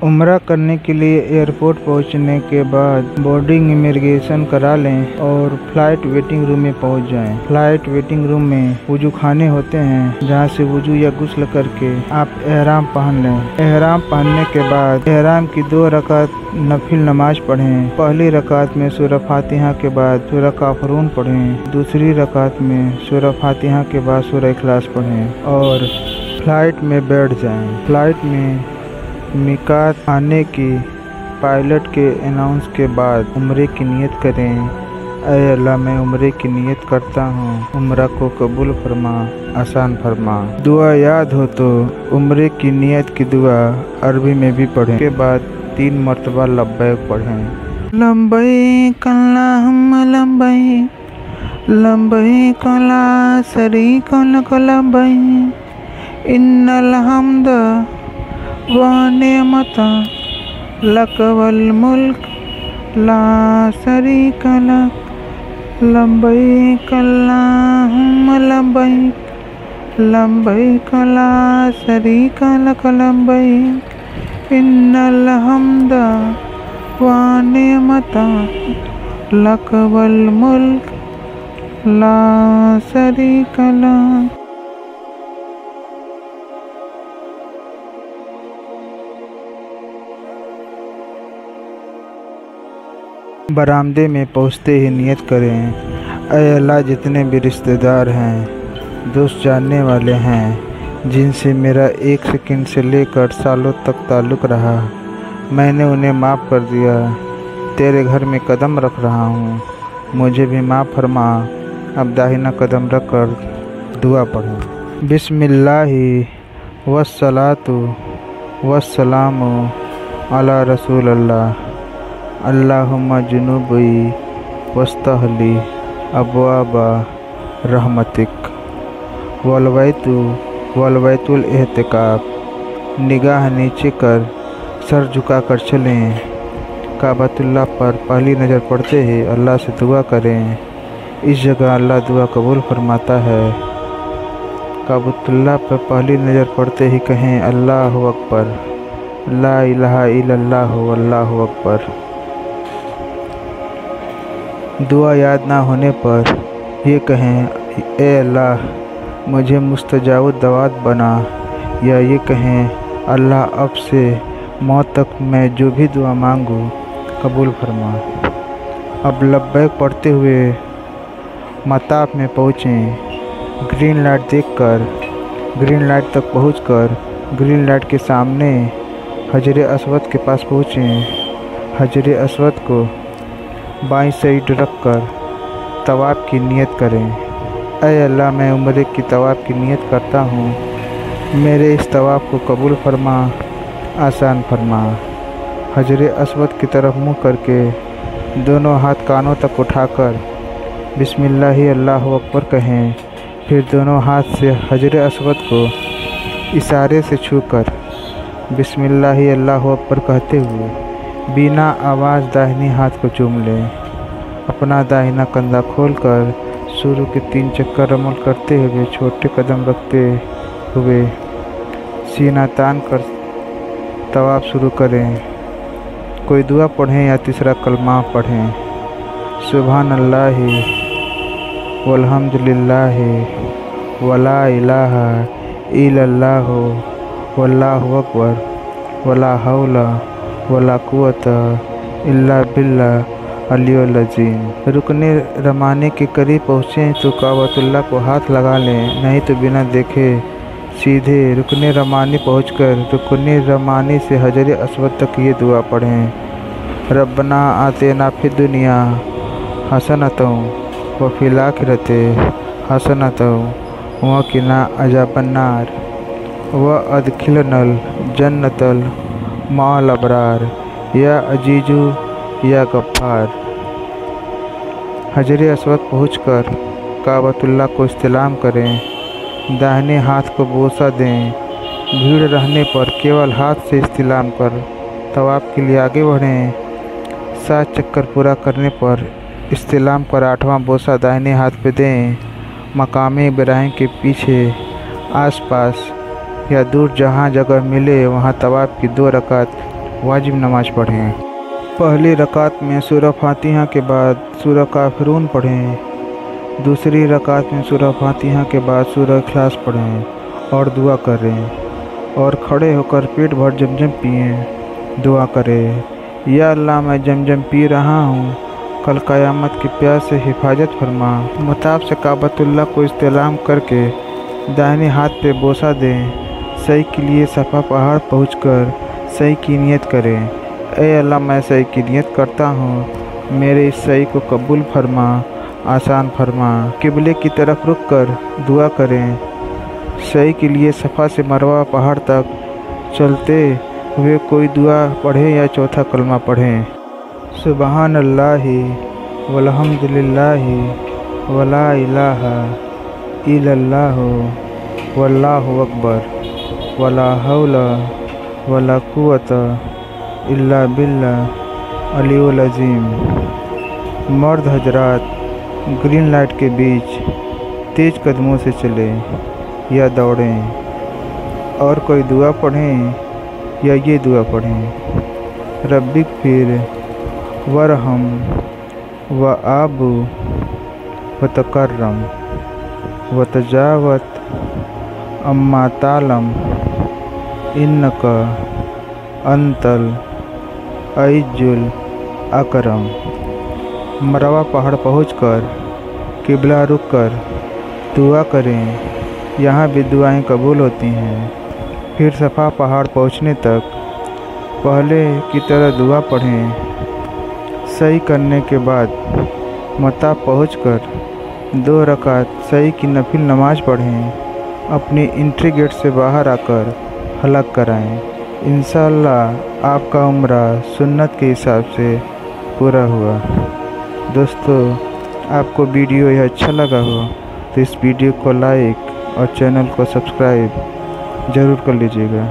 उम्रा करने के लिए एयरपोर्ट पहुंचने के बाद बोर्डिंग इमिग्रेशन करा लें और फ्लाइट वेटिंग रूम में पहुंच जाएं। फ्लाइट वेटिंग रूम में वुजू खाने होते हैं जहां से वुजू या गुस्ल करके आप एहराम पहन लें। एहराम पहनने के बाद एहराम की 2 रकात नफिल नमाज पढ़ें। पहली रकात में सूरह फातिहा के बाद सूरह काफरून पढ़ें। दूसरी रकात में सूरह फातिहा के बाद सूरह इखलास पढ़ें और फ्लाइट में बैठ जाएं। फ्लाइट में मिकात आने की पायलट के अनाउंस के बाद उम्रे की नियत करें। ऐ अल्लाह, मैं उम्रे की नियत करता हूँ, उम्रा को कबूल फरमा, आसान फरमा। दुआ याद हो तो उम्रे की नियत की दुआ अरबी में भी पढ़ें। के बाद 3 मरतबा लब्बैक पढ़ें। लब्बैक अल्लाहुम्मा लब्बैक, लब्बैक ला शरीका लक लब्बैक, इन्नल हम्दा व निअमता लक वल मुल्क ला शरीका लक, लब्बैक अल्लाहुम्मा लब्बैक, लब्बैक ला शरीका लक लब्बैक, इन्नल हम्दा व निअमता लक वल मुल्क ला शरीका लक। बरामदे में पहुँचते ही नियत करें, ऐ अल्लाह, जितने भी रिश्तेदार हैं, दोस्त जानने वाले हैं, जिनसे मेरा 1 सेकंड से लेकर सालों तक ताल्लुक़ रहा, मैंने उन्हें माफ़ कर दिया। तेरे घर में कदम रख रहा हूँ, मुझे भी माफ़ फरमा। अब दाहिना कदम रख कर दुआ पढ़ो। बिस्मिल्लाहि वस्सलातु वस्सलामु अला रसूलिल्लाह, अल्लाहुम्मा जुनूबी वस्तहली अबवाबा रहमतिक, वलवैतुल एहतिकाफ। निगाह नीचे कर सर झुका कर चलें। काबतुल्लाह पर पहली नज़र पड़ते ही अल्लाह से दुआ करें। इस जगह अल्लाह दुआ कबूल फरमाता है। काबतुल्लाह पर पहली नज़र पड़ते ही कहें, अल्लाहु अकबर, ला इलाहा इल्लल्लाहु अल्लाहु अकबर। दुआ याद ना होने पर ये कहें, ए अल्लाह, मुझे मुस्तजाब दवात बना, या ये कहें, अल्लाह, अब से मौत तक मैं जो भी दुआ मांगूँ कबूल फरमा। अब लब्बैक पढ़ते हुए मताफ में पहुँचें। ग्रीन लाइट देखकर ग्रीन लाइट तक पहुँचकर ग्रीन लाइट के सामने हजर अस्वद के पास पहुँचें। हजर अस्वद को बाईं साइड रखकर तवाफ की नियत करें। ऐ अल्लाह, मैं उम्रे की तवाफ की नियत करता हूँ, मेरे इस तवाफ को कबूल फरमा, आसान फरमा। हजर अस्वद की तरफ मुँह करके दोनों हाथ कानों तक उठाकर बिस्मिल्लाहि अल्लाहु अकबर कहें। फिर दोनों हाथ से हजर अस्वद को इशारे से छूकर बिस्मिल्लाहि अल्लाहु अकबर कहते हुए बिना आवाज़ दाहिनी हाथ को चूम लें। अपना दाहिना कंधा खोलकर शुरू के 3 चक्कर रमल करते हुए छोटे कदम रखते हुए सीना तान कर तवाफ शुरू करें। कोई दुआ पढ़ें या तीसरा कलमा पढ़ें। सुभान अल्लाहि वल्हम्दुलिल्लाहि वला इलाहा इल्लल्लाहु वल्लाहु अकबर वला हौला वला कुव्वता इल्ला बिल्लाह अलियुल अज़ीम। रुकने रमाने के करीब पहुँचें तो काबतुल्लाह को हाथ लगा लें, नहीं तो बिना देखे सीधे रुकने रमानी पहुंचकर रुकने रमानी से हजर अस्वद तक ये दुआ पढ़ें। रब्बना आतिना फिद दुनिया हसनतौ व फिल आखिरति हसनतौ व क़िना अज़ाबन्नार व अदखिलनल जन्नतल मअल अबरार या अजीजू या गफ्फार। हजर अस्वद पहुंचकर काबतुल्लाह को इस्तिलाम करें। दाहिने हाथ को बोसा दें। भीड़ रहने पर केवल हाथ से इस्तिलाम कर तवाफ के लिए आगे बढ़ें। 7 चक्कर पूरा करने पर इस्तिलाम कर 8वां बोसा दाहिने हाथ पे दें। मकाम इब्राहिम के पीछे आसपास या दूर जहाँ जगह मिले वहाँ तवाफ की 2 रकात वाजिब नमाज पढ़ें। पहली रकात में सूरह फातिहा के बाद सूरह काफिरून पढ़ें। दूसरी रकात में सूरह फातिहा के बाद सूरह इखलास पढ़ें और दुआ करें। और खड़े होकर पेट भर जमजम पिएं। दुआ करें, या अल्लाह मैं जमजम पी रहा हूँ, कल क़यामत की प्यास से हिफाजत फरमा। मताब से काबतुल्लाह को इस्तेलाम करके दाहिने हाथ पे बोसा दें। सही के लिए सफ़ा पहाड़ पहुंचकर सही की नियत करें। ए अल्लाह मैं सही की नियत करता हूँ, मेरे इस सही को कबूल फरमा, आसान फरमा। किबले की तरफ रुक कर दुआ करें। सही के लिए सफ़ा से मरवा पहाड़ तक चलते हुए कोई दुआ पढ़ें या चौथा कलमा पढ़ें। सुबहान अल्लाहि वल्हम्दुलिल्लाहि वला इलाहा इल्लल्लाहु वल्लाहु अकबर वला हौला वला कुव्वता इल्ला बिल्लाह अलीउल अज़ीम। मर्द हजरात ग्रीन लाइट के बीच तेज़ कदमों से चलें या दौड़ें और कोई दुआ पढ़ें या ये दुआ पढ़ें। रब्बिक फिर वरहम व आबू व तकर्रम व तजावत अम्मा तालम इन्नका अंतल अइजुल अकरम। मरवा पहाड़ पहुंचकर किबला रुक कर दुआ करें। यहाँ भी दुआएं कबूल होती हैं। फिर सफ़ा पहाड़ पहुँचने तक पहले की तरह दुआ पढ़ें। सही करने के बाद मताब पहुँचकर 2 रकात सही की नफिल नमाज पढ़ें। अपनी एंट्री गेट से बाहर आकर हलक कराएं। इंशाअल्लाह आपका उम्रा सुन्नत के हिसाब से पूरा हुआ। दोस्तों, आपको वीडियो यह अच्छा लगा हो तो इस वीडियो को लाइक और चैनल को सब्सक्राइब ज़रूर कर लीजिएगा।